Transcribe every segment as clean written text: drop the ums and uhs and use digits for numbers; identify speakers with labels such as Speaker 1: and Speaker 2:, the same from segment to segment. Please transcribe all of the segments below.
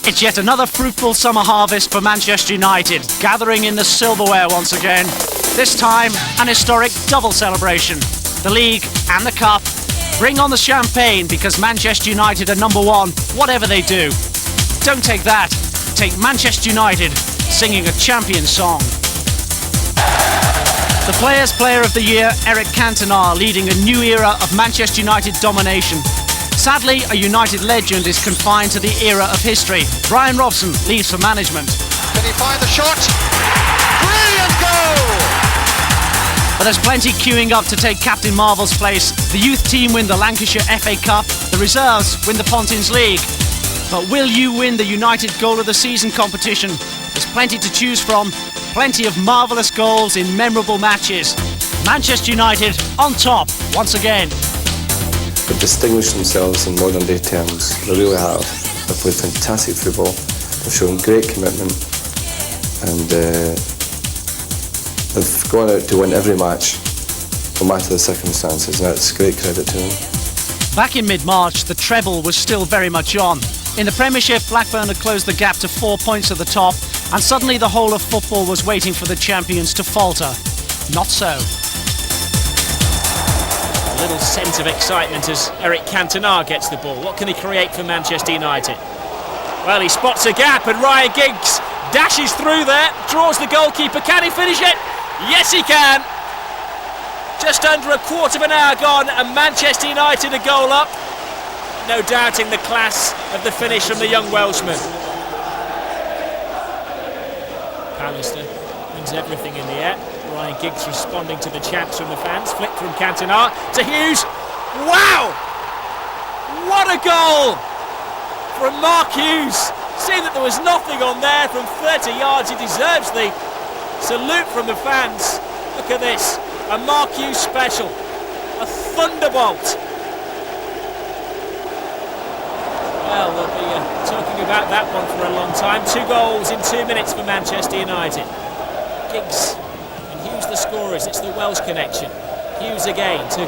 Speaker 1: It's yet another fruitful summer harvest for Manchester United, gathering in the silverware once again. This time, an historic double celebration. The league and the cup. Bring on the champagne because Manchester United are number one, whatever they do. Don't take that. Take Manchester United singing a champion song. The Players' Player of the Year, Eric Cantona, leading a new era of Manchester United domination. Sadly, a United legend is confined to the era of history. Bryan Robson leaves for management.
Speaker 2: Can he find the shot? Brilliant goal!
Speaker 1: But there's plenty queuing up to take Captain Marvel's place. The youth team win the Lancashire FA Cup. The reserves win the Pontins League. But will you win the United Goal of the Season competition? There's plenty to choose from. Plenty of marvellous goals in memorable matches. Manchester United on top once again.
Speaker 3: They've distinguished themselves in modern day terms. They really have. They've played fantastic football. They've shown great commitment, and they've gone out to win every match, no matter the circumstances. And that's great credit to them.
Speaker 1: Back in mid-March, the treble was still very much on. In the Premiership, Blackburn had closed the gap to 4 points at the top, and suddenly the whole of football was waiting for the champions to falter. Not so.
Speaker 4: A little sense of excitement as Eric Cantona gets the ball. What can he create for Manchester United? Well, he spots a gap and Ryan Giggs dashes through there, draws the goalkeeper. Can he finish it? Yes, he can. Just under a quarter of an hour gone and Manchester United a goal up. No doubting the class of the finish from the young Welshman. Pallister brings everything in the air. Ryan Giggs responding to the chants from the fans. Flick from Cantona to Hughes. Wow! What a goal from Mark Hughes. See that there was nothing on there from 30 yards. He deserves the salute from the fans. Look at this. A Mark Hughes special. A thunderbolt. Well, they'll be talking about that one for a long time. 2 goals in 2 minutes for Manchester United. Giggs and Hughes the scorers. It's the Welsh connection. Hughes again to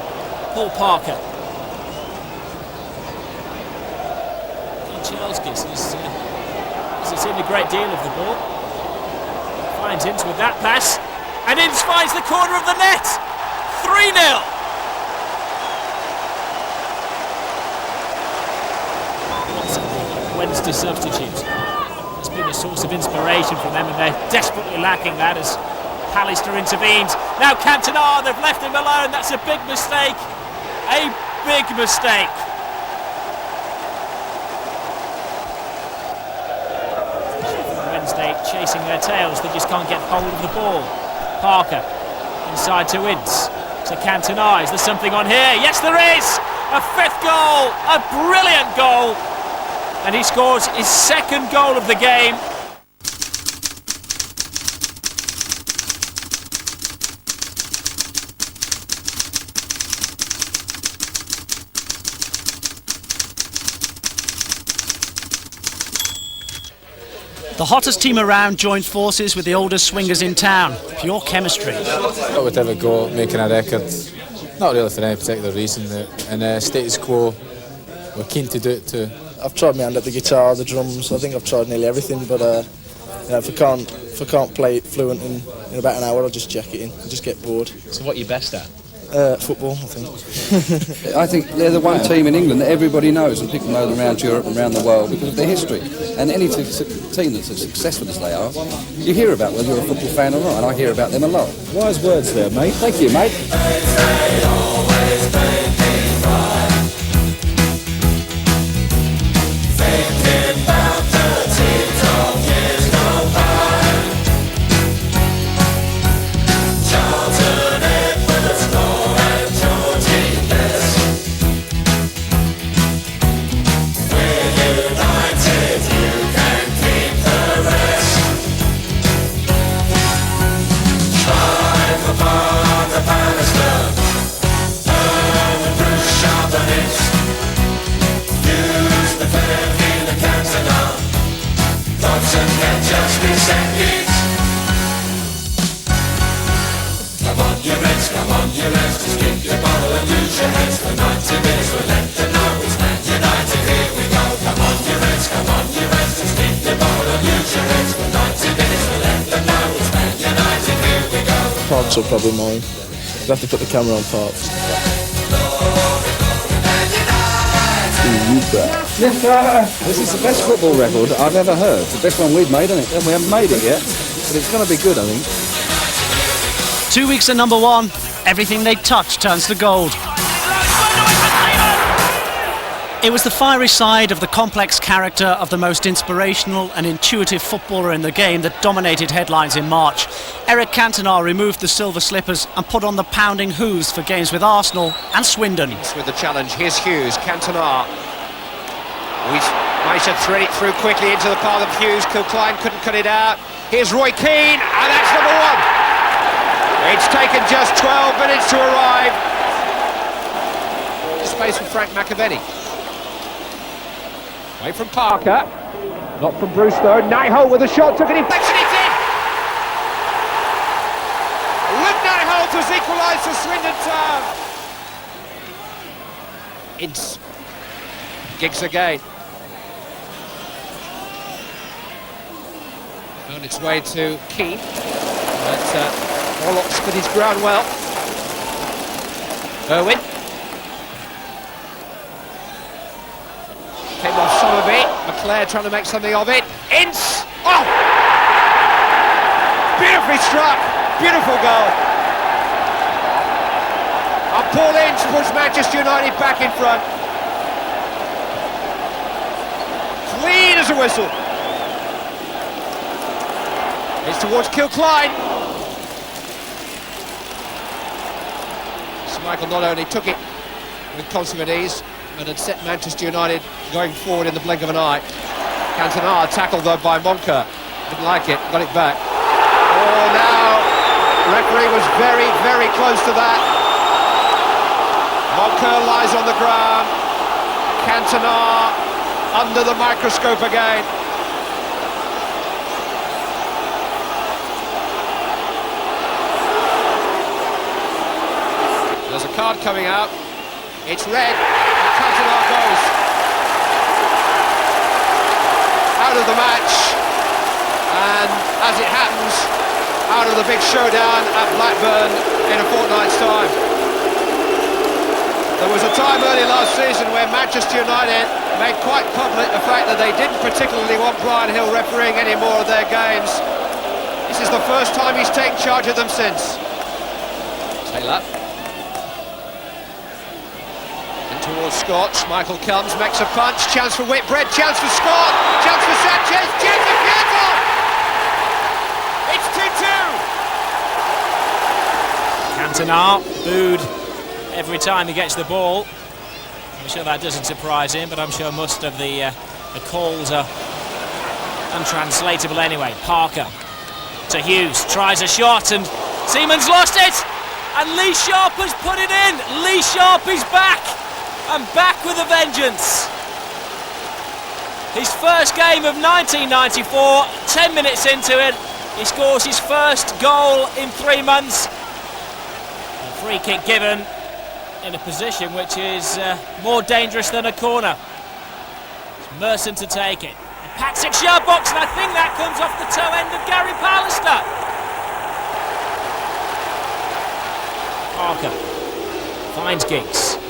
Speaker 4: Paul Parker. Chelskis has seen a great deal of the ball. Finds Ince with that pass. And Ince finds the corner of the net. 3-0. Wednesday substitute has been a source of inspiration for them, and they're desperately lacking that as Pallister intervenes. Now Cantona, they've left him alone. That's a big mistake. A big mistake. Wednesday chasing their tails. They just can't get hold of the ball. Parker inside to Ince. To Cantona. Is there something on here? Yes, there is. A 5th goal. A brilliant goal. And he scores his 2nd goal of the game.
Speaker 1: The hottest team around joined forces with the oldest swingers in town. Pure chemistry.
Speaker 5: I would have a go at making a record. Not really for any particular reason. And status quo, we're keen to do it too.
Speaker 6: I've tried my hand at the guitar, the drums. I think I've tried nearly everything, but if I can't play it fluent in about an hour, I'll just jack it in. I just get bored.
Speaker 7: So what are you best at?
Speaker 6: Football, I think.
Speaker 8: I think they're the one team in England that everybody knows, and people know them around Europe and around the world because of their history. And any team that's as successful as they are, you hear about whether you're a football fan or not, and I hear about them a lot.
Speaker 9: Wise words there, mate.
Speaker 8: Thank you, mate.
Speaker 10: Robson can just be second. Come on, you Reds, come on, you Reds, just kick your ball and lose your heads for 90 minutes. We'll let them know it's Man United, here we go. Come on, you Reds, come on, you Reds, just kick lose your heads for 90 minutes. We're left and now it's Man United. Here we go.
Speaker 6: Parks are probably mine. You'll have to put the camera on Parks.
Speaker 8: This is the best football record I've ever heard. It's the best one we've made, isn't it? And we haven't made it yet, but it's going to be good, I think.
Speaker 1: 2 weeks at number one, everything they touch turns to gold. It was the fiery side of the complex character of the most inspirational and intuitive footballer in the game that dominated headlines in March. Eric Cantona removed the silver slippers and put on the pounding hooves for games with Arsenal and Swindon.
Speaker 2: With the challenge, here's Hughes, Cantona. We managed to thread it through quickly into the path of Hughes. Kilcline couldn't cut it out. Here's Roy Keane, and that's number one. It's taken just 12 minutes to arrive. Space for Frank McAvenny. Away from Parker. Not from Brewster. Nighholt with a shot, took an inflection, it's in! Luke Nighholt has equalised for Swindon Town. Ince. Giggs again. Found its way to Keane. But Morlock stood his ground well. Irwin. Came off some of it. McClare trying to make something of it. Ince! Oh! Beautifully struck. Beautiful goal. And Paul Ince puts Manchester United back in front. Clean as a whistle. It's towards Kilcline. So Michael not only took it with consummate ease, and had set Manchester United going forward in the blink of an eye. Cantona tackled though by Monker. Didn't like it, got it back. Oh, now the referee was very, very close to that. Monker lies on the ground. Cantona under the microscope again. There's a card coming out. It's red. Cantona goes out of the match, and as it happens, out of the big showdown at Blackburn in a fortnight's time. There was a time early last season where Manchester United made quite public the fact that they didn't particularly want Bryan Hill refereeing any more of their games. This is the first time he's taken charge of them since. Taylor. Towards Scott, Michael comes, makes a punch, chance for Whitbread, chance for Scott, chance for Sanchez, chance for Pietro! It's 2-2!
Speaker 4: Cantona booed every time he gets the ball. I'm sure that doesn't surprise him, but I'm sure most of the calls are untranslatable anyway. Parker to Hughes, tries a shot and Seaman's lost it! And Lee Sharp has put it in! Lee Sharp is back! And back with a vengeance. His first game of 1994, 10 minutes into it, he scores his first goal in 3 months. A free kick given in a position which is more dangerous than a corner. It's Merson to take it. A packed 6-yard box, and I think that comes off the toe end of Gary Pallister. Parker finds Giggs.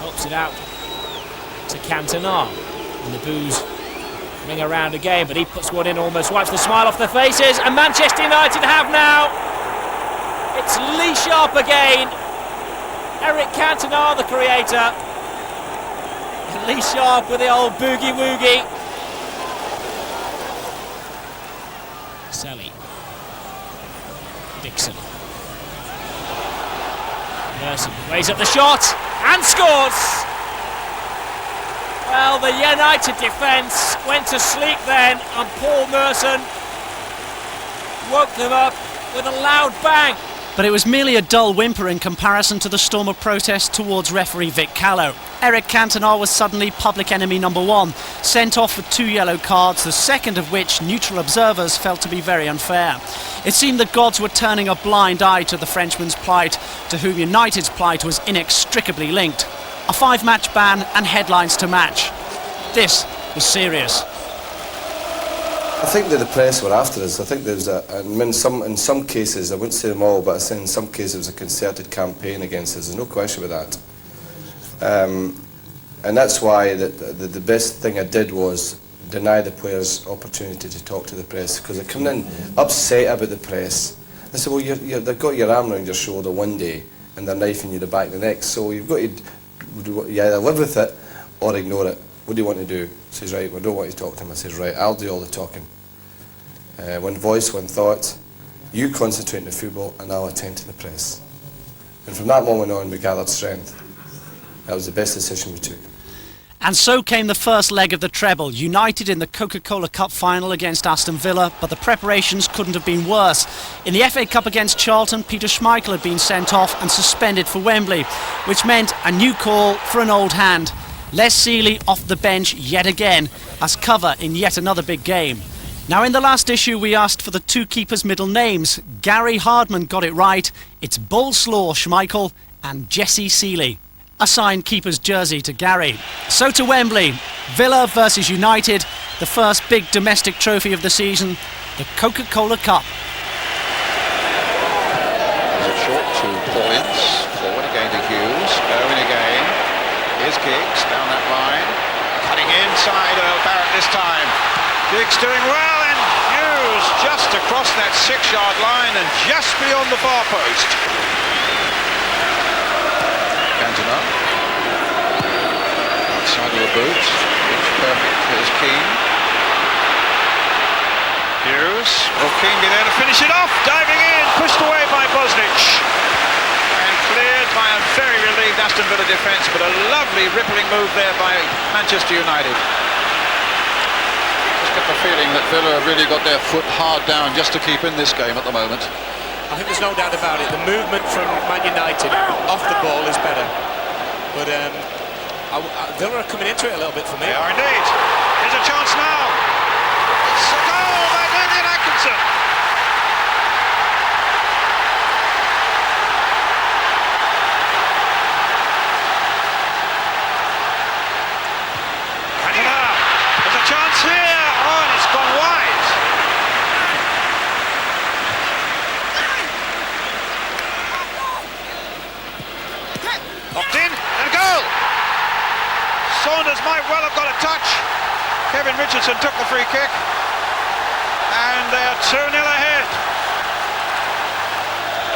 Speaker 4: Helps it out to Cantona, and the boos ring around again, but he puts one in, almost wipes the smile off their faces, and Manchester United have now. It's Lee Sharp again. Eric Cantona, the creator. And Lee Sharp with the old boogie woogie. Selly. Dixon. Merson weighs up the shot and scores! Well, the United defence went to sleep then, and Paul Merson woke them up with a loud bang.
Speaker 1: But it was merely a dull whimper in comparison to the storm of protest towards referee Vic Callow. Eric Cantona was suddenly public enemy number one, sent off with 2 yellow cards, the second of which neutral observers felt to be very unfair. It seemed the gods were turning a blind eye to the Frenchman's plight, to whom United's plight was inextricably linked. A 5-match ban and headlines to match. This was serious.
Speaker 3: I think that the press were after us. I think there was in some cases, I wouldn't say them all, but I say in some cases it was a concerted campaign against us. There's no question about that. And that's why the best thing I did was deny the players opportunity to talk to the press, because they come in upset about the press. I said, well, they've got your arm around your shoulder one day and they're knifing you in the back the next, so you've got to either live with it or ignore it. What do you want to do? He says, right, we don't want you to talk to him. I says, right, I'll do all the talking. One voice, one thought. You concentrate on the football and I'll attend to the press. And from that moment on, we gathered strength. That was the best decision we took.
Speaker 1: And so came the first leg of the treble. United in the Coca-Cola Cup Final against Aston Villa, but the preparations couldn't have been worse. In the FA Cup against Charlton, Peter Schmeichel had been sent off and suspended for Wembley, which meant a new call for an old hand. Les Sealey off the bench yet again as cover in yet another big game. Now, in the last issue we asked for the two keepers' middle names. Gary Hardman got it right. It's Bullslaw Schmeichel and Jesse Sealey. A signed keeper's jersey to Gary. So to Wembley, Villa versus United, the first big domestic trophy of the season, the Coca-Cola Cup.
Speaker 7: There's a short to Paul Ince, forward again to Hughes, Owen again, here's Giggs down that line, cutting inside Earl Barrett this time, Giggs doing well and Hughes just across that 6-yard line and just beyond the far post. Cantona, outside of the boot, it's perfect, here's Keane. Hughes, will Keane be there to finish it off? Diving in, pushed away by Bosnich. And cleared by a very relieved Aston Villa defence, but a lovely rippling move there by Manchester United. Just get the feeling that Villa have really got their foot hard down just to keep in this game at the moment.
Speaker 4: I think there's no doubt about it. The movement from Man United off the ball is better. But Villa are coming into it a little bit for me.
Speaker 7: They are indeed. Here's a chance now. It's a goal by David Atkinson. Cantona. There's a chance here. Oh, and it's gone wide. Locked in and a goal. Saunders might well have got a touch. Kevin Richardson took the free kick and they're 2-0 ahead.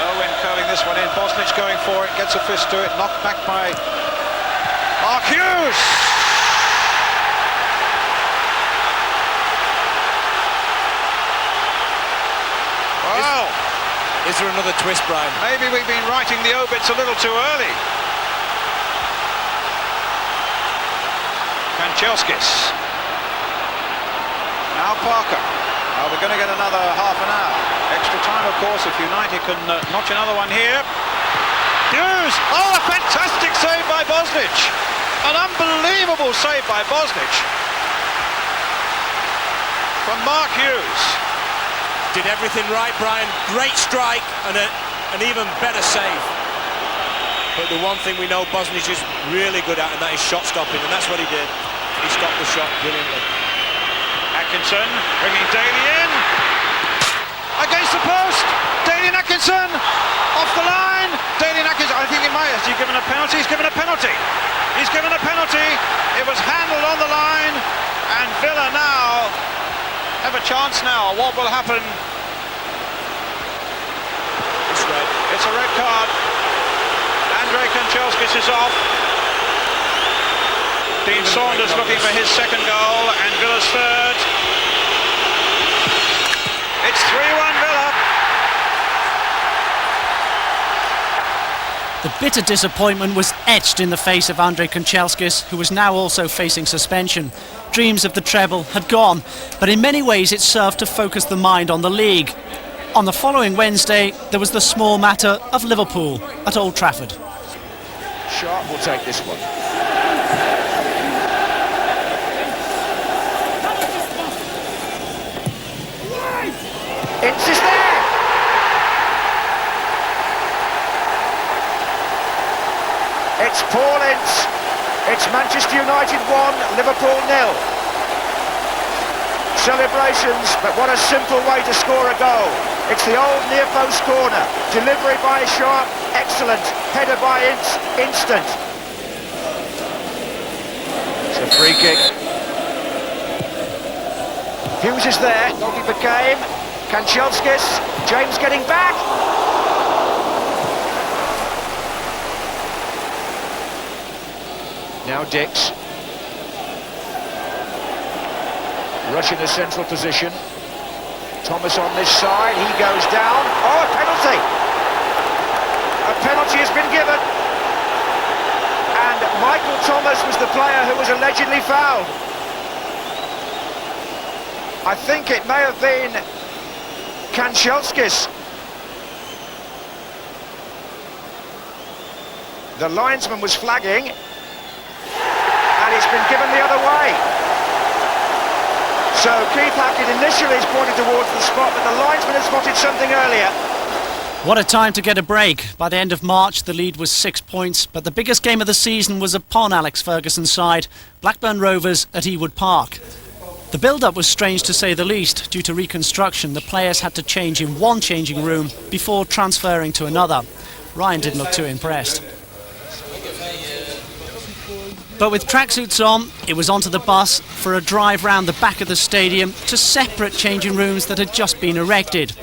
Speaker 7: Owen curling this one in. Bosnich going for it, gets a fist to it, knocked back by Mark Hughes. Well,
Speaker 4: is there another twist, Bryan?
Speaker 7: Maybe we've been writing the obits a little too early. Kanchelskis. Now Parker. Are we going to get another half an hour? Extra time, of course, if United can notch another one here. Hughes! Oh, a fantastic save by Bosnich! An unbelievable save by Bosnich. From Mark Hughes.
Speaker 4: Did everything right, Bryan. Great strike and an even better save. But the one thing we know Bosnich is really good at, and that is shot stopping, and that's what he did. He stopped the shot brilliantly.
Speaker 7: Atkinson bringing Daly in. Against the post. Daly and Atkinson off the line. Daly and Atkinson, I think he might. Has he given a penalty? He's given a penalty. He's given a penalty. It was handled on the line, and Villa now have a chance now. What will happen?
Speaker 4: It's red.
Speaker 7: It's a red card. Andrei Kanchelskis is off. Dean Saunders looking for his second goal and Villa's third. It's 3-1 Villa.
Speaker 1: The bitter disappointment was etched in the face of Andrei Kanchelskis, who was now also facing suspension. Dreams of the treble had gone, but in many ways it served to focus the mind on the league. On the following Wednesday, there was the small matter of Liverpool at Old Trafford.
Speaker 2: Sharp will take this one. Ince is there! It's Paul Ince. It's Manchester United 1, Liverpool 0.
Speaker 9: celebrations, but what a simple way to score a goal. It's the old near post corner. Delivery by Sharp, excellent. Header by Instant. It's a free kick. Hughes is there, goalkeeper came. Kanchelskis, James getting back. Now Dix. Rush in a central position. Thomas on this side, he goes down. Oh, a penalty! A penalty has been given. And Michael Thomas was the player who was allegedly fouled. I think it may have been Kanchelskis. The linesman was flagging, and it's been given the other way. So Keith Hackett initially is pointing towards the spot, but the linesman had spotted something earlier.
Speaker 1: What a time to get a break. By the end of March, the lead was 6 points, but the biggest game of the season was upon Alex Ferguson's side, Blackburn Rovers at Ewood Park. The build-up was strange to say the least. Due to reconstruction, the players had to change in one changing room before transferring to another. Ryan didn't look too impressed. But with tracksuits on, it was onto the bus for a drive round the back of the stadium to separate changing rooms that had just been erected.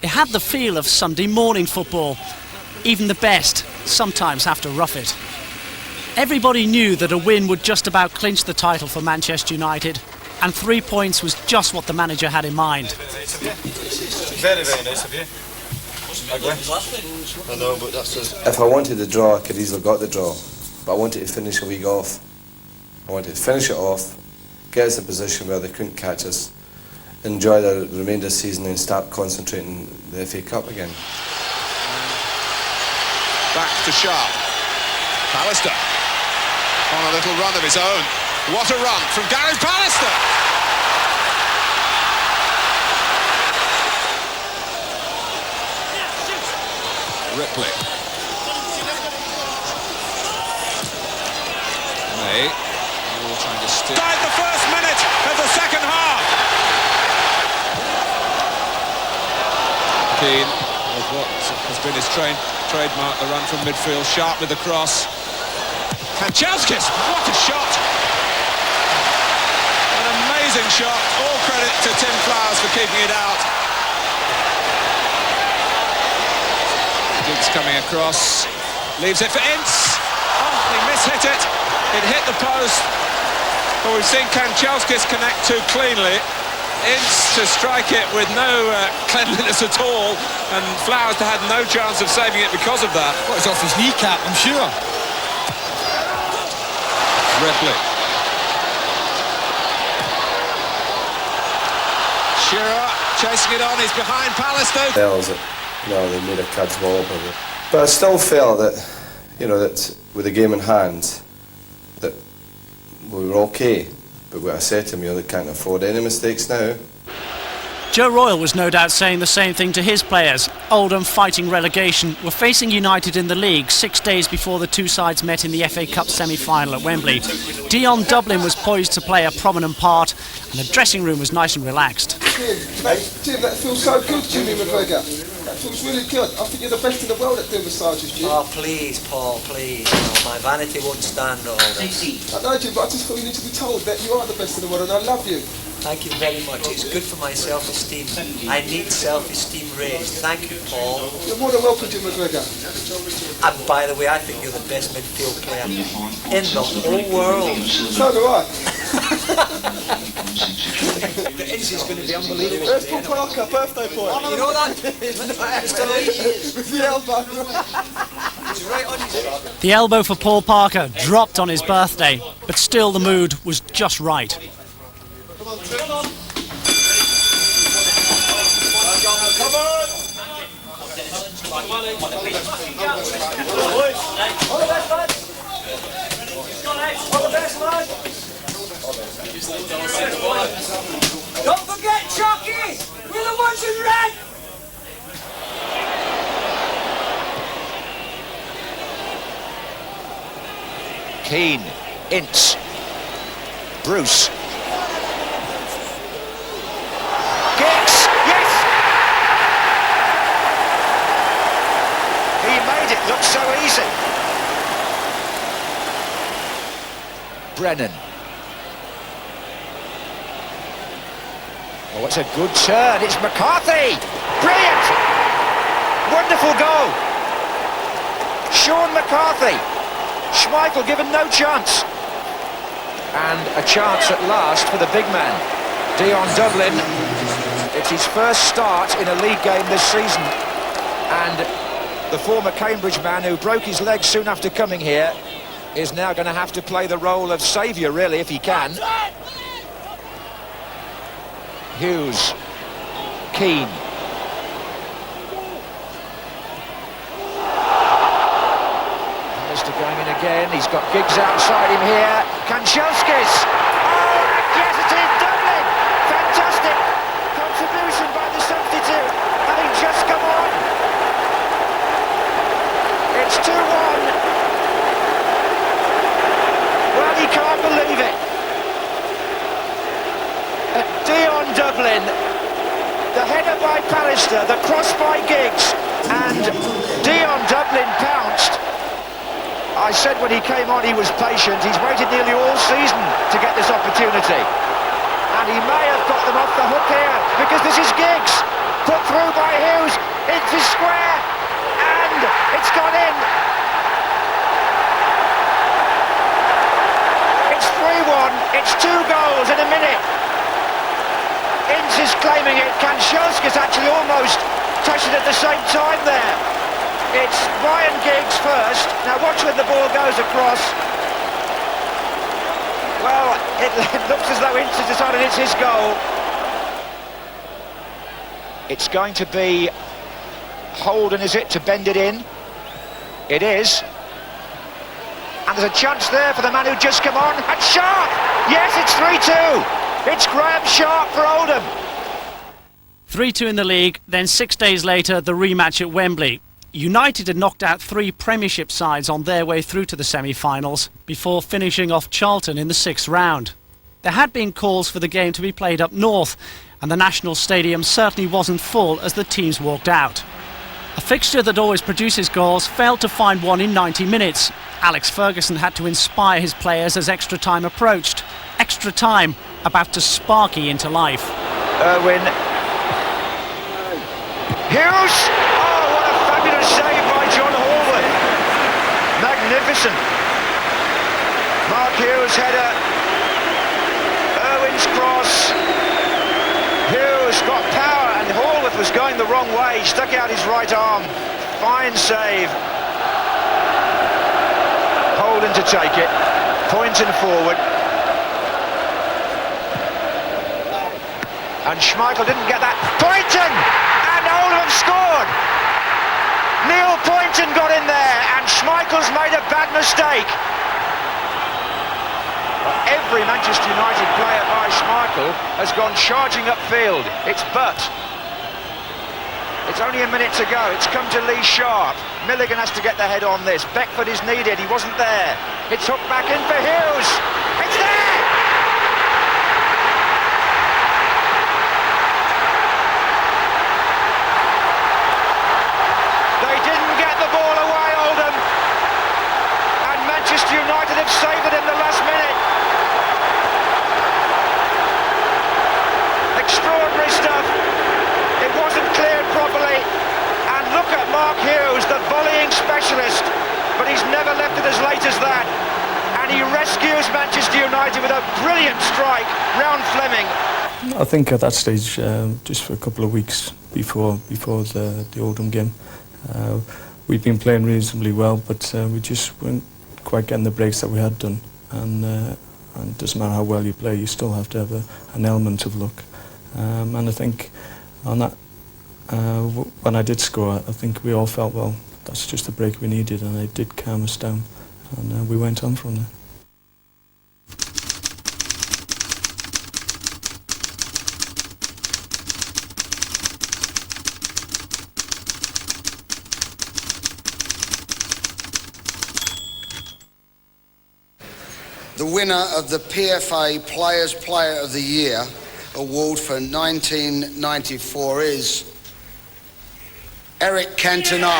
Speaker 1: It had the feel of Sunday morning football. Even the best sometimes have to rough it. Everybody knew that a win would just about clinch the title for Manchester United, and 3 points was just what the manager had in mind.
Speaker 10: Very, very nice of you. I know, but that's just...
Speaker 3: If I wanted the draw, I could easily got the draw. But I wanted to finish a week off. I wanted to finish it off, get us in a position where they couldn't catch us, enjoy the remainder of the season and start concentrating on the FA Cup again.
Speaker 7: Back to Sharp. Pallister on a little run of his own. What a run from Gareth Pallister! Ripley. May. All trying to stick. Died the first minute of the second half. Keane, with what has been his trademark, the run from midfield. Sharp with the cross. Kanchelskis, what a shot! An amazing shot. All credit to Tim Flowers for keeping it out. Giggs coming across, leaves it for Ince. Oh, he mishit it. It hit the post. But we've seen Kanchelskis connect too cleanly. Ince to strike it with no cleanliness at all, and Flowers had no chance of saving it because of that.
Speaker 10: Well, it's off his kneecap, I'm sure.
Speaker 7: Ripley. Shearer chasing it on, he's behind Pallister.
Speaker 3: They made a cad's wallop of it. But I still felt that, that with the game in hand, that we were okay. But what I said to him, they can't afford any mistakes now.
Speaker 1: Joe Royle was no doubt saying the same thing to his players. Oldham, fighting relegation, were facing United in the league 6 days before the two sides met in the FA Cup semi-final at Wembley. Dion Dublin was poised to play a prominent part, and the dressing room was nice and relaxed.
Speaker 11: Jim, that feels so good, Jimmy McGregor. That feels really good. I think you're the best in the world at doing massages, Jim.
Speaker 12: Oh, please, Paul, please. No, my vanity won't stand all this.
Speaker 11: I know, Jim, but I just feel you need to be told that you are the best in the world, and I love you.
Speaker 12: Thank you very much. It's good for my self-esteem. I need self-esteem raised. Thank you, Paul.
Speaker 11: You're more than welcome, Jim McGregor.
Speaker 12: And by the way, I think you're the best midfield player in the whole world.
Speaker 11: So do I.
Speaker 12: The Ince is going to be unbelievable.
Speaker 11: Where's Paul Parker, birthday boy?
Speaker 12: You know that?
Speaker 11: With the elbow.
Speaker 12: He's right on his...
Speaker 1: The elbow for Paul Parker dropped on his birthday, but still the mood was just right.
Speaker 11: Come on.
Speaker 12: All the best, lads. All the best, lads. Don't forget, Chucky! We're the ones in red!
Speaker 9: Keane, Ince, Bruce. Looks so easy. Brennan. Oh, it's a good turn. It's McCarthy. Brilliant. Wonderful goal. Sean McCarthy. Schmeichel given no chance. And a chance at last for the big man. Dion Dublin. It's his first start in a league game this season. And the former Cambridge man who broke his leg soon after coming here is now going to have to play the role of saviour, really, if he can. Hughes. Keane. Mr. going in again. He's got Giggs outside him here. Kanchelskis. Oh, yes, it is Dublin. Fantastic contribution by the substitute, having just come on. It's 2-1. Well, he can't believe it. Dion Dublin, the header by Pallister, the cross by Giggs, and Dion Dublin pounced. I said when he came on he was patient. He's waited nearly all season to get this opportunity. And he may have got them off the hook here, because this is Giggs, put through by Hughes, into square, and it's gone in. It's 3-1, it's 2 goals in a minute. Ince is claiming it. Kanchelskis actually almost touched it at the same time there. It's Ryan Giggs first. Now watch when the ball goes across. Well, it looks as though Ince has decided it's his goal. It's going to be Holden, is it, to bend it in? It is. And there's a chance there for the man who just come on. And Sharp! Yes, it's 3-2. It's Graham Sharp for Oldham.
Speaker 1: 3-2 in the league, then 6 days later the rematch at Wembley. United had knocked out 3 Premiership sides on their way through to the semi-finals before finishing off Charlton in the 6th round. There had been calls for the game to be played up north, and the National Stadium certainly wasn't full as the teams walked out. A fixture that always produces goals failed to find one in 90 minutes. Alex Ferguson had to inspire his players as extra time approached. Extra time about to sparky into life.
Speaker 9: Irwin. Hughes! Oh, what a fabulous save by John Horwood. Magnificent. Mark Hughes header. Irwin's cross. Hughes got power and Horwood was going the wrong way. He stuck out his right arm. Fine save. Holden to take it. Pointing forward. And Schmeichel didn't get that. Poynton! And Oldham scored! Neil Poynton got in there, and Schmeichel's made a bad mistake. Every Manchester United player by Schmeichel has gone charging upfield. It's Butt. It's only a minute to go. It's come to Lee Sharp. Milligan has to get the head on this. Beckford is needed. He wasn't there. It's hooked back in for Hughes. It's there! United have saved it in the last minute. Extraordinary stuff. It wasn't cleared properly. And look at Mark Hughes, the volleying specialist. But he's never left it as late as that. And he rescues Manchester United with a brilliant strike round Fleming.
Speaker 6: I think at that stage, just for a couple of weeks before the Oldham game, we'd been playing reasonably well, but we just weren't quite getting the breaks that we had done, and it doesn't matter how well you play, you still have to have an element of luck. And I think on that, when I did score, I think we all felt, well, that's just the break we needed, and it did calm us down, and we went on from there.
Speaker 13: The winner of the PFA Players Player of the Year award for 1994 is Eric Cantona.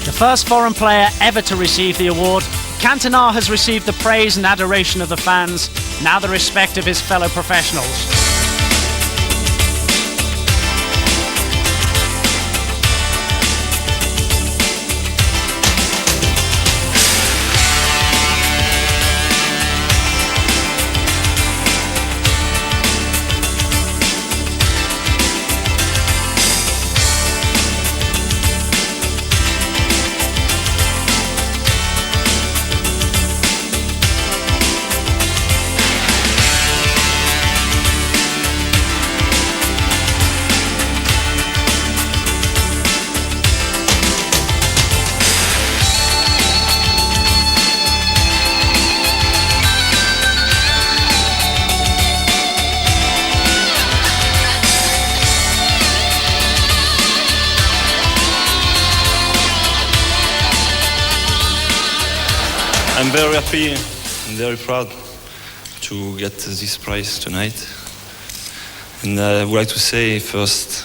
Speaker 1: The first foreign player ever to receive the award, Cantona has received the praise and adoration of the fans, now the respect of his fellow professionals.
Speaker 14: I'm very happy and very proud to get this prize tonight. And I would like to say first,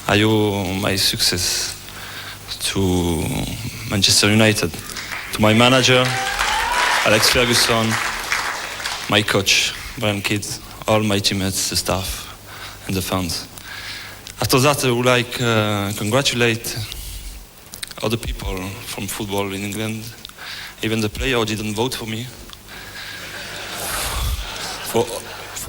Speaker 14: I owe my success to Manchester United, to my manager, Alex Ferguson, my coach, Bryan, all my teammates, the staff, and the fans. After that, I would like to congratulate other people from football in England, even the player who didn't vote for me, for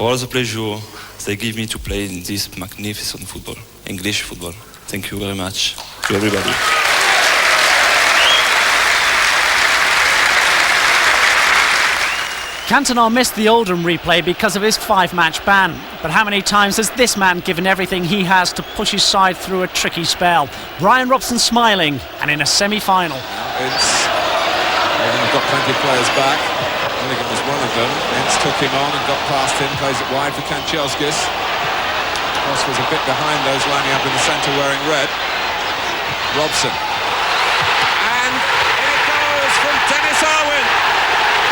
Speaker 14: all the pleasure they give me to play in this magnificent football, English football. Thank you very much to everybody.
Speaker 1: Cantona missed the Oldham replay because of his 5-match ban. But how many times has this man given everything he has to push his side through a tricky spell? Bryan Robson smiling, and in a semi-final.
Speaker 15: Oldham have got plenty of players back. Milligan was one of them. Hens took him on and got past him, plays it wide for Kanchelskis. Cross was a bit behind those lining up in the centre wearing red. Robson. And in it goes from Dennis Irwin.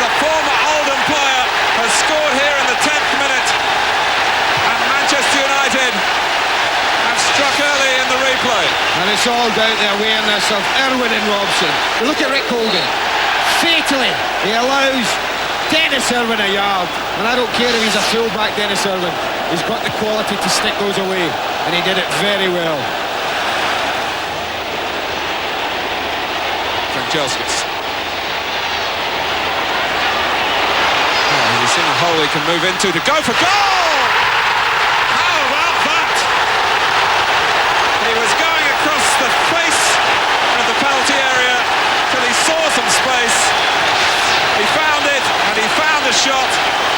Speaker 15: The former Oldham player has scored here in the 10th minute. And Manchester United have struck early in the replay.
Speaker 2: And it's all down to the awareness of Irwin and Robson. Look at Rick Hogan. Fatally, he allows Dennis Irwin a yard. And I don't care if he's a full-back, Dennis Irwin. He's got the quality to stick those away. And he did it very well.
Speaker 15: Kanchelskis. He's seen a hole he can move into to go for goal! How about that? He was going across the face of the penalty area till he saw some space. He found it, and he found a shot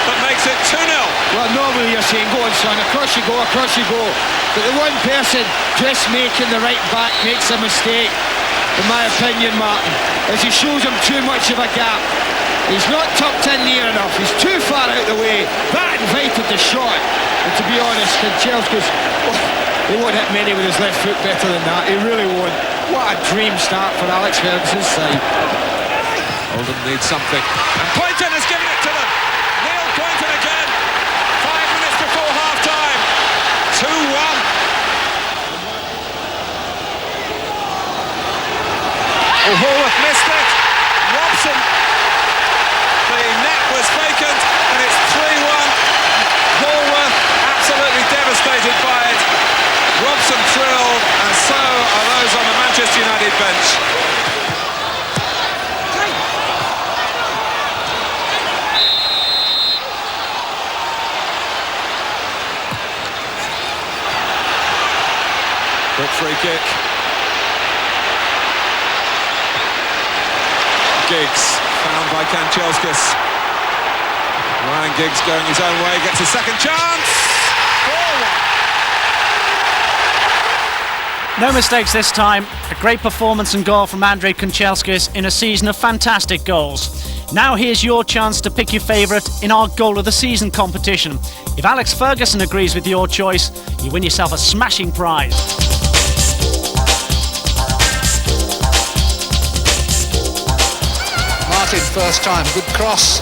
Speaker 15: that makes it 2-0.
Speaker 2: Well, normally you're saying, go on, son, across you go, across you go. But the one person just making the right back makes a mistake, in my opinion, Martin, as he shows him too much of a gap. He's not tucked in near enough. He's too far out the way. That invited the shot. And to be honest, Kanchelskis, he won't hit many with his left foot better than that. He really won't. What a dream start for Alex Ferguson's side.
Speaker 15: Oldham needs something. And Poynton has given it to them. Neil Poynton again. 5 minutes before half-time. 2-1. Hallworth missed it. Robson. The net was vacant, and it's 3-1. Hallworth absolutely devastated by it. Robson thrilled, and so are those on the Manchester United bench. Good free kick. Giggs, found by Kanchelskis. Ryan Giggs going his own way, gets a second chance. 4-1.
Speaker 1: No mistakes this time. A great performance and goal from Andrei Kanchelskis in a season of fantastic goals. Now here's your chance to pick your favourite in our Goal of the Season competition. If Alex Ferguson agrees with your choice, you win yourself a smashing prize.
Speaker 2: Martin, first time, good cross.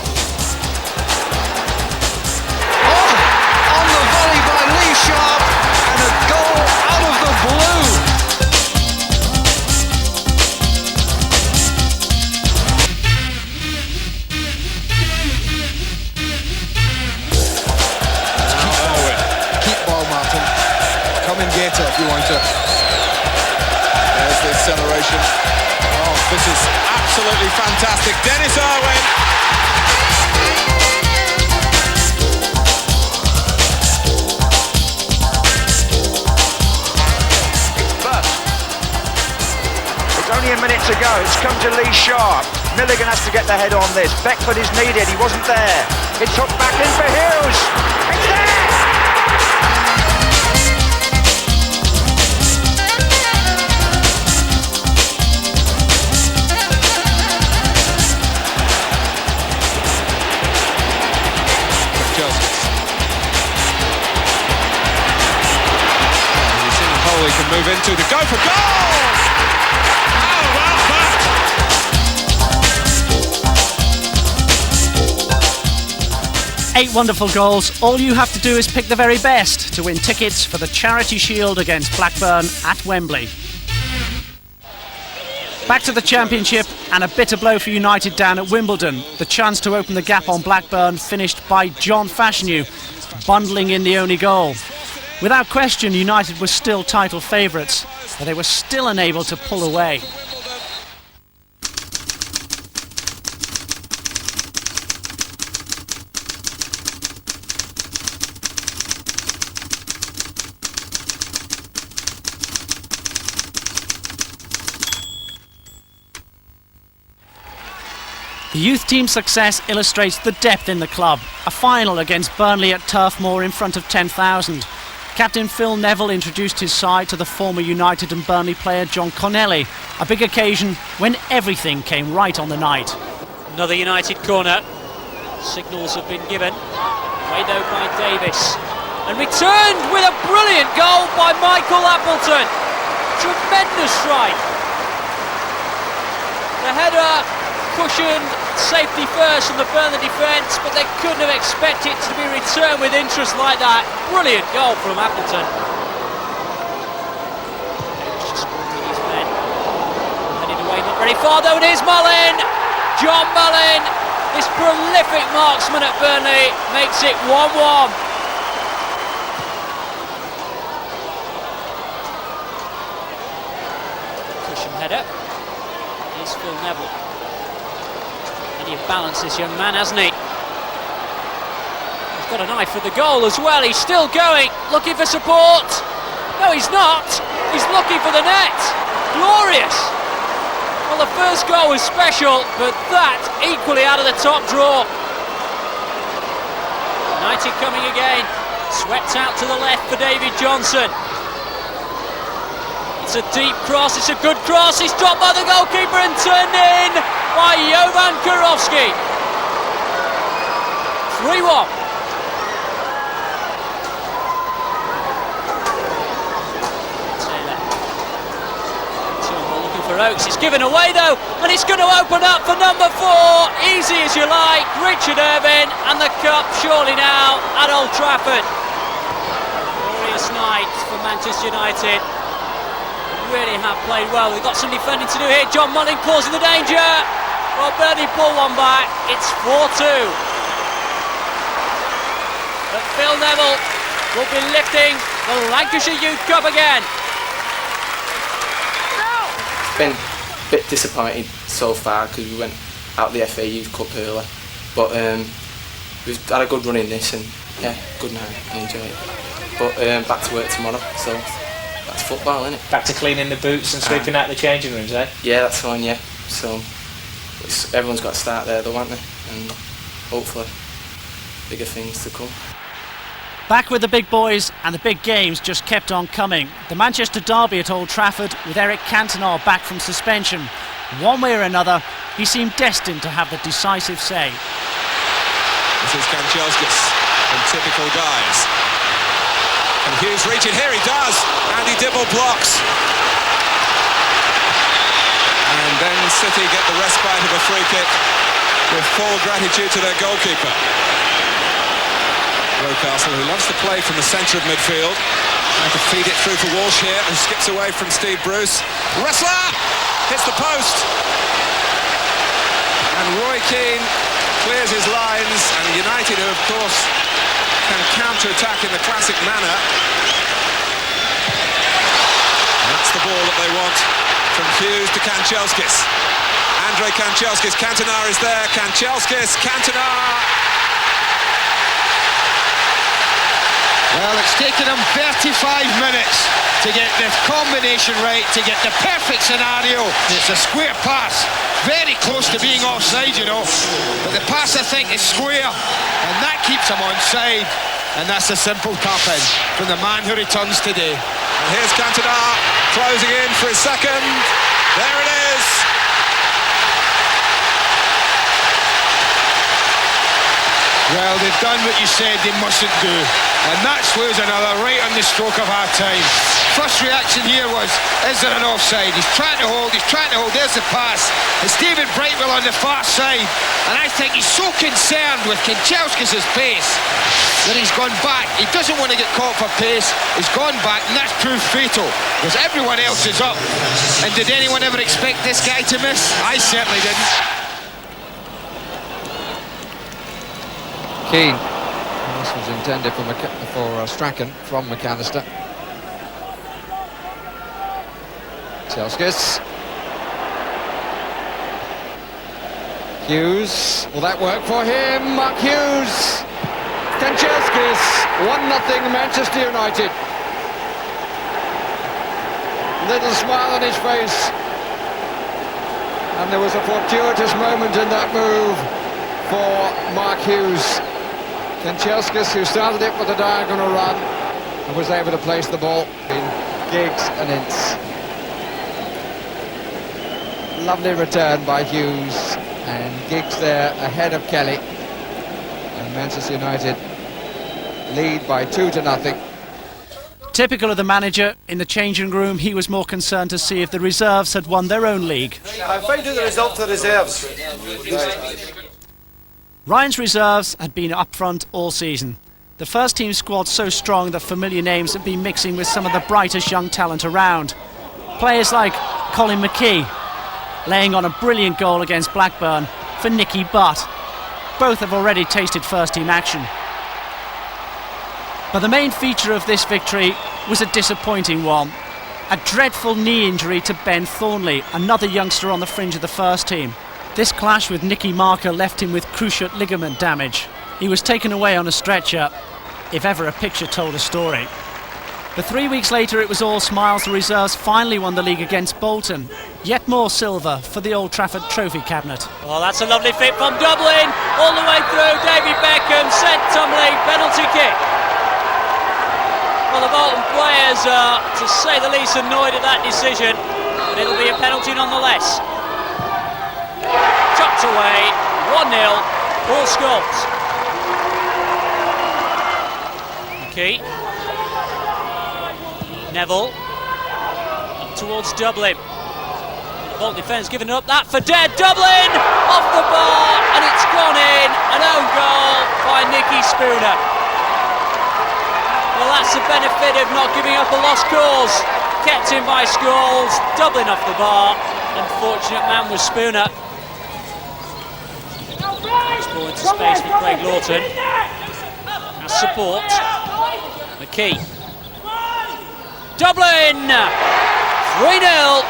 Speaker 2: Oh, on the volley by Lee Sharp, and a goal out of the blue.
Speaker 15: fantastic. Dennis Irwin.
Speaker 9: It's only a minute to go. It's come to Lee Sharp. Milligan has to get the head on this. Beckford is needed. He wasn't there. It's hooked back in for Hughes. It's there!
Speaker 15: He's seen the hole he can move into. The go for goal! How about that?
Speaker 1: Eight wonderful goals. All you have to do is pick the very best to win tickets for the Charity Shield against Blackburn at Wembley. Back to the Championship, and a bitter blow for United down at Wimbledon. The chance to open the gap on Blackburn finished by John Fashanu, bundling in the only goal. Without question, United were still title favourites, but they were still unable to pull away. The youth team's success illustrates the depth in the club. A final against Burnley at Turf Moor in front of 10,000. Captain Phil Neville introduced his side to the former United and Burnley player John Connelly. A big occasion when everything came right on the night.
Speaker 4: Another United corner. Signals have been given. Way though by Davis. And returned with a brilliant goal by Michael Appleton. Tremendous strike. The header cushioned, safety first from the Burnley defence, but they couldn't have expected it to be returned with interest like that. Brilliant goal from Appleton. Just with his men. Headed away, not very far though, it is Mullin! John Mullin, this prolific marksman at Burnley, makes it 1-1. Cushion header. Here's Phil Neville. You've balanced this young man, hasn't he? He's got an eye for the goal as well. He's still going, looking for support. No, he's not. He's looking for the net. Glorious. Well, the first goal was special, but that equally out of the top drawer. United coming again. Swept out to the left for David Johnson. It's a deep cross, it's a good cross, it's dropped by the goalkeeper and turned in by Jovan Kurowski. 3-1. Taylor looking for Oakes, it's given away though, and it's going to open up for number 4, easy as you like, Richard Irvine, and the cup surely now at Old Trafford. Glorious night for Manchester United. Really have played well. We've got some defending to do here. John Mullin causing the danger. Well, Burnley pull one back. It's 4-2. But Phil Neville will be lifting the Lancashire Youth Cup again.
Speaker 16: It's been a bit disappointing so far because we went out the FA Youth Cup early. But we've had a good run in this, and yeah, good night. I enjoy it. But back to work tomorrow, so that's football, isn't it?
Speaker 4: Back to cleaning the boots and sweeping out the changing rooms, eh?
Speaker 16: Yeah, that's fine, yeah. So everyone's got to start there though, haven't they? And hopefully bigger things to come.
Speaker 1: Back with the big boys, and the big games just kept on coming. The Manchester derby at Old Trafford with Eric Cantona back from suspension. One way or another, he seemed destined to have the decisive say.
Speaker 15: This is Kanchelskis from typical guys. And Hughes reaching, here he does! Andy Dibble blocks. And then City get the respite of a free kick with full gratitude to their goalkeeper. Rocastle, who loves to play from the centre of midfield, trying to feed it through for Walsh here, who skips away from Steve Bruce. Wrestler! Hits the post. And Roy Keane clears his lines, and United, who of course can counter-attack in the classic manner. And that's the ball that they want from Hughes to Kanchelskis. Andrei Kanchelskis, Cantona is there, Kanchelskis, Cantona!
Speaker 9: Well, it's taken him 35 minutes to get the combination right, to get the perfect scenario. It's a square pass, very close to being offside, you know. But the pass, I think, is square, and that keeps him onside. And that's a simple tap-in from the man who returns today.
Speaker 15: And here's Cantona closing in for his second. There it is.
Speaker 9: Well, they've done what you said they mustn't do. And that slews another right on the stroke of half time. First reaction here was, is there an offside? He's trying to hold, there's the pass. It's David Brightwell on the far side. And I think he's so concerned with Kanchelskis' pace that he's gone back. He doesn't want to get caught for pace. He's gone back, and that's proved fatal, because everyone else is up. And did anyone ever expect this guy to miss? I certainly didn't.
Speaker 2: Keane. This was intended for Strachan from McAllister. Chelskis. Hughes. Will that work for him? Mark Hughes. Kanchelskis. 1-0 Manchester United. Little smile on his face. And there was a fortuitous moment in that move for Mark Hughes. Kanchelskis, who started it with a diagonal run and was able to place the ball in Giggs and Ince. Lovely return by Hughes, and Giggs there ahead of Kelly, and Manchester United lead by 2-0.
Speaker 1: Typical of the manager, in the changing room he was more concerned to see if the reserves had won their own league.
Speaker 17: I find out the result for the reserves.
Speaker 1: Ryan's reserves had been up front all season. The first team squad so strong that familiar names had been mixing with some of the brightest young talent around. Players like Colin McKee, laying on a brilliant goal against Blackburn for Nicky Butt. Both have already tasted first team action. But the main feature of this victory was a disappointing one. A dreadful knee injury to Ben Thornley, another youngster on the fringe of the first team. This clash with Nicky Marker left him with cruciate ligament damage. He was taken away on a stretcher, if ever a picture told a story. But 3 weeks later it was all smiles. The reserves finally won the league against Bolton. Yet more silver for the Old Trafford trophy cabinet.
Speaker 4: Oh, that's a lovely fit from Dublin, all the way through. David Beckham sent tumbling, penalty kick. Well, the Bolton players are, to say the least, annoyed at that decision, but it'll be a penalty nonetheless. Chucked away, 1-0, Paul Scholes. McKee. Neville. Up towards Dublin. The Bolton defence giving up that for dead. Dublin! Off the bar, and it's gone in. An own goal by Nicky Spooner. Well, that's the benefit of not giving up a lost cause. Kept in by Scholes. Dublin off the bar. Unfortunate man was Spooner. Just ball into space for Craig Lawton. As support. McKee. Dublin! 3-0.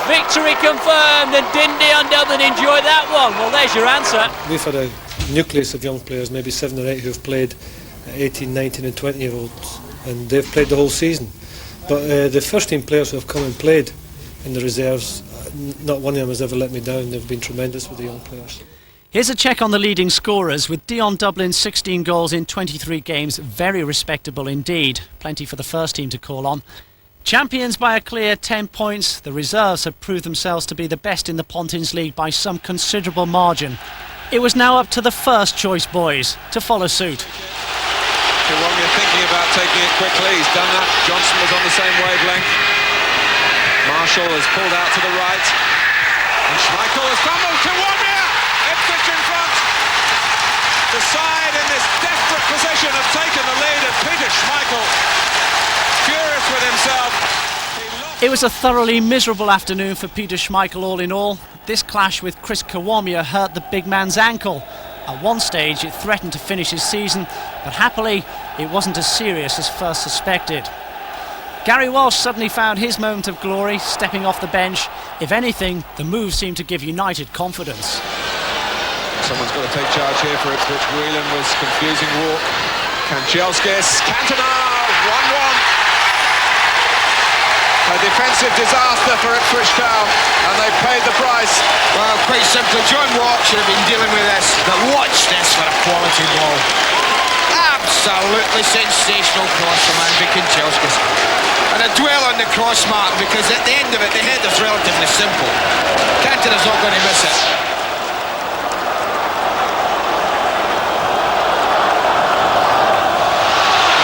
Speaker 4: Victory confirmed, and didn't Dion Dublin enjoy that one? Well, there's your answer.
Speaker 18: We've had a nucleus of young players, maybe 7 or 8, who've played 18, 19 and 20-year-olds, and they've played the whole season. But the first team players who have come and played in the reserves, not one of them has ever let me down. They've been tremendous with the young players.
Speaker 1: Here's a check on the leading scorers, with Dion Dublin's 16 goals in 23 games. Very respectable indeed. Plenty for the first team to call on. Champions by a clear 10 points, the reserves have proved themselves to be the best in the Pontins League by some considerable margin. It was now up to the first choice boys to follow suit.
Speaker 15: Kiwomya thinking about taking it quickly. He's done that. Johnson was on the same wavelength. Marshall has pulled out to the right. And Schmeichel has fumbled. Kiwomya! Ipswich in front. The side in this desperate position have taken the lead, and Peter Schmeichel, furious with himself.
Speaker 1: It was a thoroughly miserable afternoon for Peter Schmeichel all in all. This clash with Chris Kiwomya hurt the big man's ankle. At one stage it threatened to finish his season, but happily it wasn't as serious as first suspected. Gary Walsh suddenly found his moment of glory, stepping off the bench. If anything, the move seemed to give United confidence.
Speaker 15: Someone's got to take charge here for Ipswich. Whelan was confusing walk. Kanchelskis, Cantona, 1-1. A defensive disaster for Ipswich Town, and they've paid the price.
Speaker 13: Well, quite simply, John Watt should have been dealing with this, but watch this for a quality ball. Absolutely sensational cross from Andrew Kanchelskis. And I dwell on the cross mark because at the end of it, the header's relatively simple. Cantona's not going to miss it.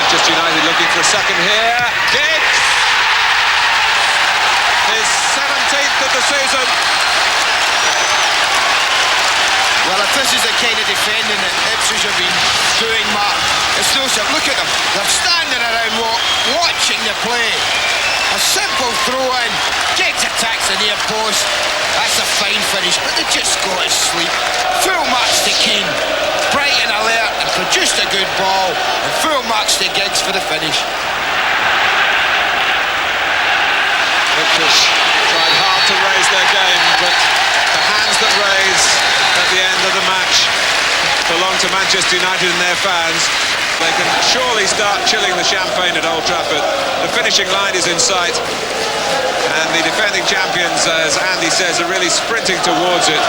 Speaker 15: Manchester United looking for a second here. Giggs! His 17th of the season.
Speaker 13: Well, if this is the kind of defending that Ipswich have been doing, Mark, it's no simple. Look at them. They're standing around watching the play. A simple throw-in. Giggs attacks the near post. That's a fine finish, but they just go to sleep. Full marks to Keane. Brighton alert and produced a good ball. And full marks to Giggs for the finish.
Speaker 15: Ipswich tried hard to raise their game, but the hands that raise at the end of the match belong to Manchester United and their fans. They can surely start chilling the champagne at Old Trafford. The finishing line is in sight, and the defending champions, as Andy says, are really sprinting towards it.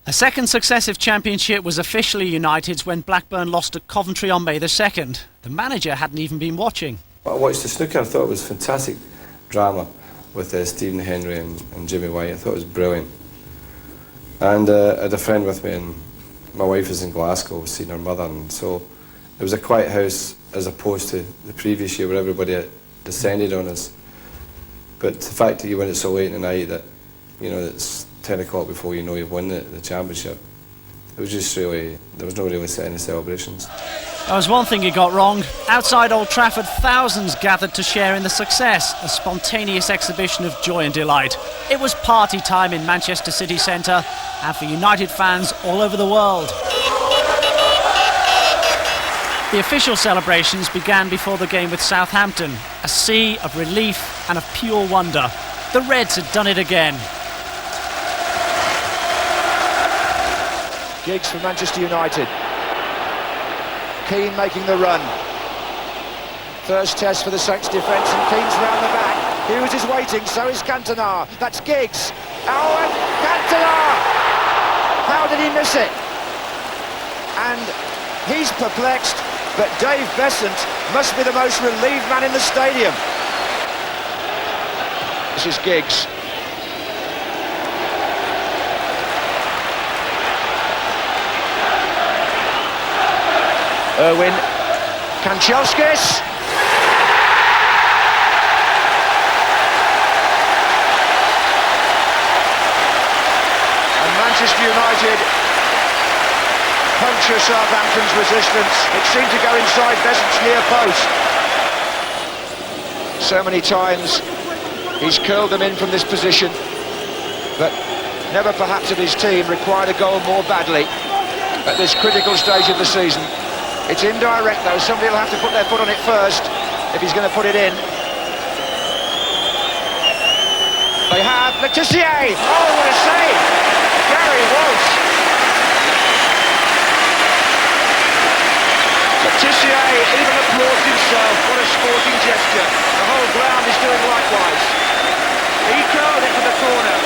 Speaker 1: A second successive championship was officially United's when Blackburn lost to Coventry on May the 2nd. The manager hadn't even been watching.
Speaker 3: I watched the snooker. I thought it was fantastic drama with Stephen Henry and Jimmy White. I thought it was brilliant. And I had a friend with me, and my wife was in Glasgow seeing her mother, and so it was a quiet house as opposed to the previous year where everybody had descended on us. But the fact that you win it so late in the night that, you know, it's 10 o'clock before you know you've won the championship, it was just really, there was no really any celebrations.
Speaker 1: There was one thing he got wrong. Outside Old Trafford, thousands gathered to share in the success, a spontaneous exhibition of joy and delight. It was party time in Manchester city centre and for United fans all over the world. The official celebrations began before the game with Southampton, a sea of relief and of pure wonder. The Reds had done it again.
Speaker 9: Giggs for Manchester United. Keane making the run. First test for the Saints defence, and Keane's round the back. Hughes is waiting, so is Cantona. That's Giggs. Oh, and Cantona! How did he miss it? And he's perplexed, but Dave Besant must be the most relieved man in the stadium. This is Giggs. Irwin, Kanchelskis. And Manchester United puncture Southampton's resistance. It seemed to go inside Besant's near post. So many times he's curled them in from this position, but never perhaps of his team required a goal more badly at this critical stage of the season. It's indirect though, somebody will have to put their foot on it first if he's going to put it in. They have Letitia! Oh, what a save! Gary Walsh! Letitia even applauds himself, what a sporting gesture. The whole ground is doing likewise. He curled it to the corner,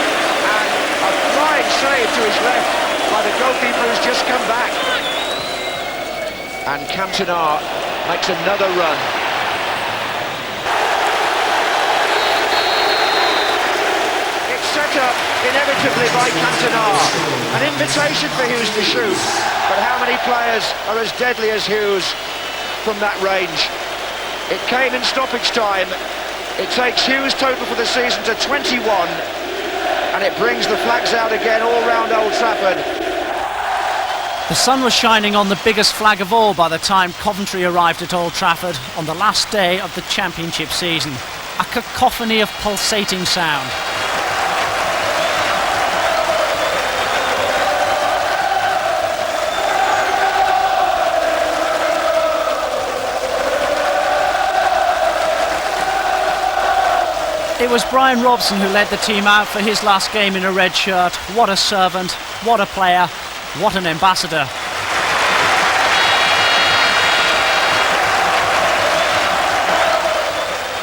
Speaker 9: and a flying save to his left by the goalkeeper who's just come back. And Cantona makes another run. It's set up inevitably by Cantona. An invitation for Hughes to shoot, but how many players are as deadly as Hughes from that range? It came in stoppage time. It takes Hughes' total for the season to 21, and it brings the flags out again all round Old Trafford.
Speaker 1: The sun was shining on the biggest flag of all by the time Coventry arrived at Old Trafford on the last day of the championship season. A cacophony of pulsating sound. It was Bryan Robson who led the team out for his last game in a red shirt. What a servant, what a player, what an ambassador.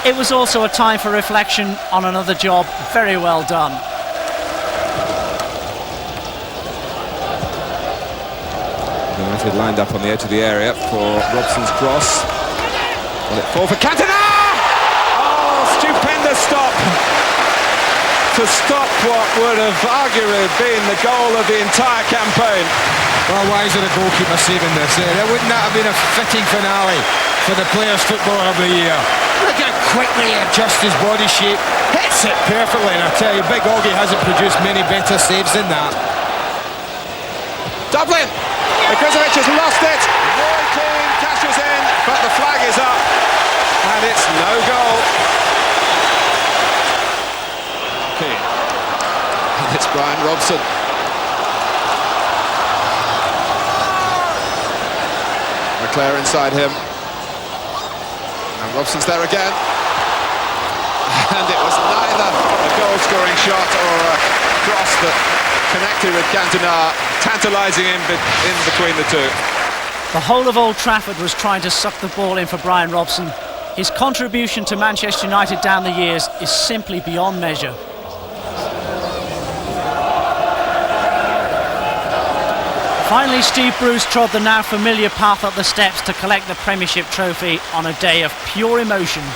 Speaker 1: It was also a time for reflection on another job very well done.
Speaker 15: United lined up on the edge of the area for Robson's cross. Will it fall for Cantona? Oh, stupendous stop! To stop what would have arguably been the goal of the entire campaign.
Speaker 19: Well, why is it a goalkeeper saving this? Wouldn't that have been a fitting finale for the Players' Footballer of the Year? Look how quickly he adjusts his body shape, hits it perfectly, and I tell you, Big Augie hasn't produced many better saves than that.
Speaker 15: Dublin! Mitrovic has lost it. Roy Keane cashes in, but the flag is up, and it's no goal. Keane. And it's Bryan Robson. McClare inside him. And Robson's there again. And it was neither a goal-scoring shot or a cross that connected with Cantona, tantalising in between the two.
Speaker 1: The whole of Old Trafford was trying to suck the ball in for Bryan Robson. His contribution to Manchester United down the years is simply beyond measure. Finally, Steve Bruce trod the now familiar path up the steps to collect the Premiership trophy on a day of pure emotion.
Speaker 15: 2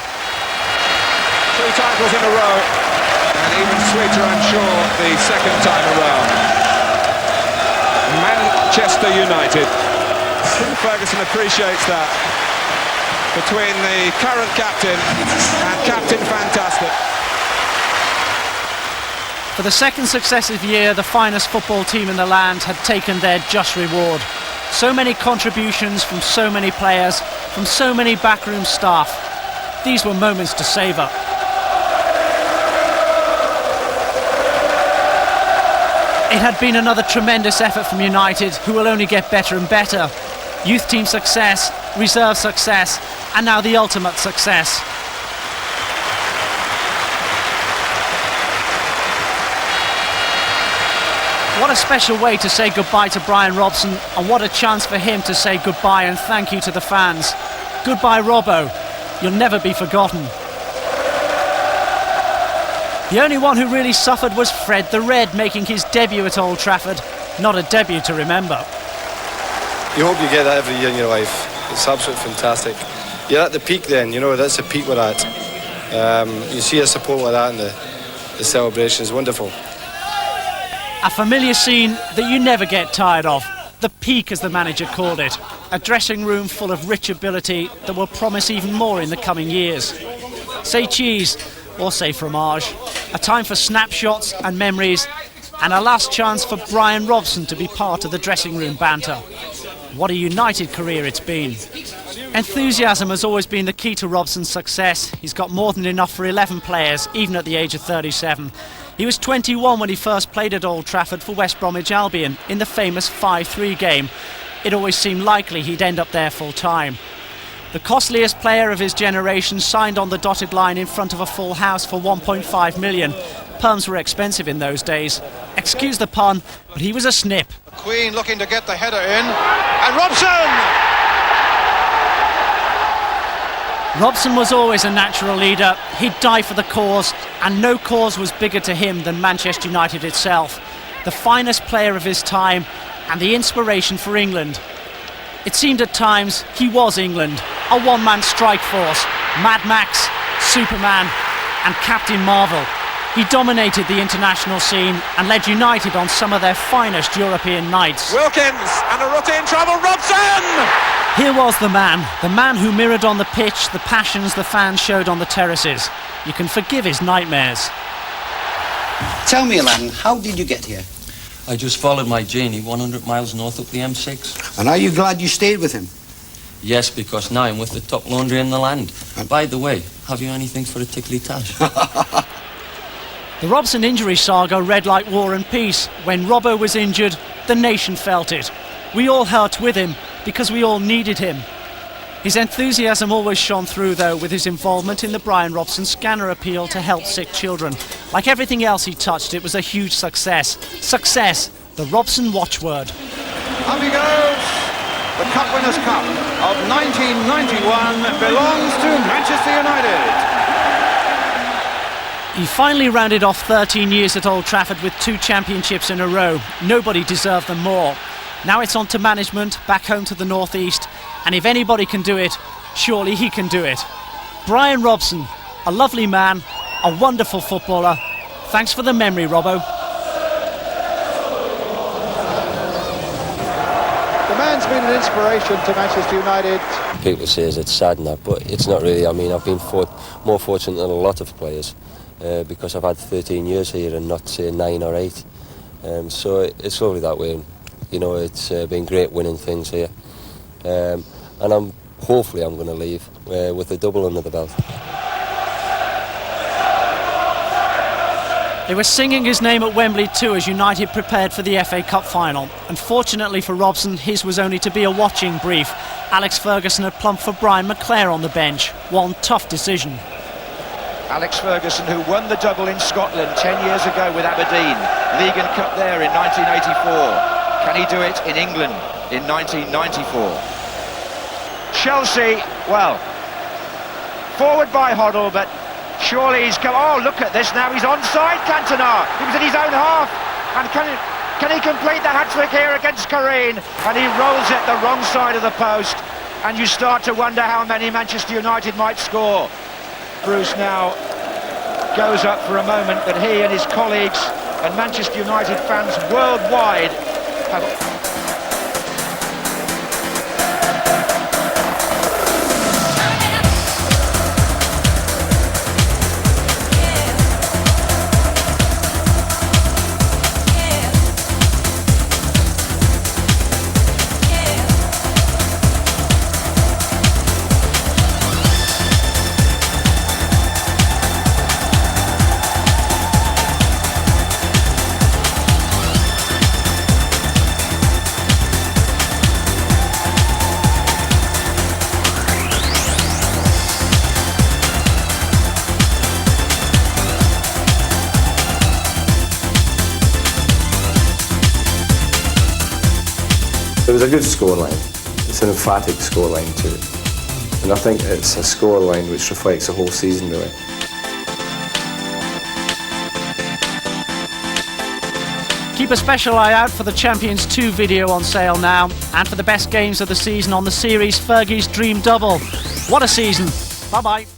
Speaker 15: titles in a row, and even sweeter, I'm sure, the second time around. Manchester United. Ferguson appreciates that. Between the current captain and Captain Fantastic.
Speaker 1: For the second successive year, the finest football team in the land had taken their just reward. So many contributions from so many players, from so many backroom staff. These were moments to savour. It had been another tremendous effort from United, who will only get better and better. Youth team success, reserve success, and now the ultimate success. What a special way to say goodbye to Bryan Robson, and what a chance for him to say goodbye and thank you to the fans. Goodbye, Robbo. You'll never be forgotten. The only one who really suffered was Fred the Red, making his debut at Old Trafford. Not a debut to remember.
Speaker 3: You hope you get that every year in your life. It's absolutely fantastic. You're at the peak then, you know, that's the peak we're at. You see a support like that and the celebration is wonderful.
Speaker 1: A familiar scene that you never get tired of. The peak, as the manager called it. A dressing room full of rich ability that will promise even more in the coming years. Say cheese, or say fromage. A time for snapshots and memories, and a last chance for Bryan Robson to be part of the dressing room banter. What a United career it's been. Enthusiasm has always been the key to Robson's success. He's got more than enough for 11 players, even at the age of 37. He was 21 when he first played at Old Trafford for West Bromwich Albion in the famous 5-3 game. It always seemed likely he'd end up there full time. The costliest player of his generation signed on the dotted line in front of a full house for 1.5 million. Perms were expensive in those days. Excuse the pun, but he was a snip.
Speaker 7: Queen looking to get the header in, and Robson!
Speaker 1: Robson was always a natural leader. He'd die for the cause, and no cause was bigger to him than Manchester United itself. The finest player of his time, and the inspiration for England. It seemed at times he was England, a one-man strike force, Mad Max, Superman, and Captain Marvel. He dominated the international scene and led United on some of their finest European nights.
Speaker 15: Wilkins and a routine trouble, Robson!
Speaker 1: Here was the man who mirrored on the pitch the passions the fans showed on the terraces. You can forgive his nightmares.
Speaker 20: Tell me, Aladdin, how did you get here?
Speaker 21: I just followed my genie 100 miles north up the M6.
Speaker 20: And are you glad you stayed with him?
Speaker 21: Yes, because now I'm with the top laundry in the land. And by the way, have you anything for a tickly tash?
Speaker 1: The Robson injury saga read like War and Peace. When Robbo was injured, the nation felt it. We all hurt with him because we all needed him. His enthusiasm always shone through, though, with his involvement in the Bryan Robson scanner appeal to help sick children. Like everything else he touched, it was a huge success. Success, the Robson watchword.
Speaker 7: Up he goes. The Cup Winners' Cup of 1991 belongs to Manchester United.
Speaker 1: He finally rounded off 13 years at Old Trafford with 2 championships in a row. Nobody deserved them more. Now it's on to management, back home to the northeast, and if anybody can do it, surely he can do it. Bryan Robson, a lovely man, a wonderful footballer. Thanks for the memory, Robbo.
Speaker 7: The man's been an inspiration to Manchester United.
Speaker 5: People say it's sad and that, but it's not really. I mean, I've been more fortunate than a lot of players because I've had 13 years here and not, say, 9 or 8. So it's lovely that way. You know, it's been great winning things here. And hopefully I'm going to leave with a double under the belt.
Speaker 1: They were singing his name at Wembley too as United prepared for the FA Cup Final. Unfortunately for Robson, his was only to be a watching brief. Alex Ferguson had plumped for Brian McClare on the bench. One tough decision.
Speaker 9: Alex Ferguson, who won the double in Scotland 10 years ago with Aberdeen. League and Cup there in 1984. Can he do it in England in 1994? Chelsea, well, forward by Hoddle, but surely he's come. Oh, look at this now. He's onside, Cantona. He was in his own half. And can he complete the hat-trick here against Careen? And he rolls it the wrong side of the post. And you start to wonder how many Manchester United might score. Bruce now goes up for a moment, but he and his colleagues and Manchester United fans worldwide have...
Speaker 3: It was a good scoreline. It's an emphatic scoreline too. And I think it's a scoreline which reflects the whole season really.
Speaker 1: Keep a special eye out for the Champions 2 video on sale now, and for the best games of the season on the series Fergie's Dream Double. What a season. Bye-bye.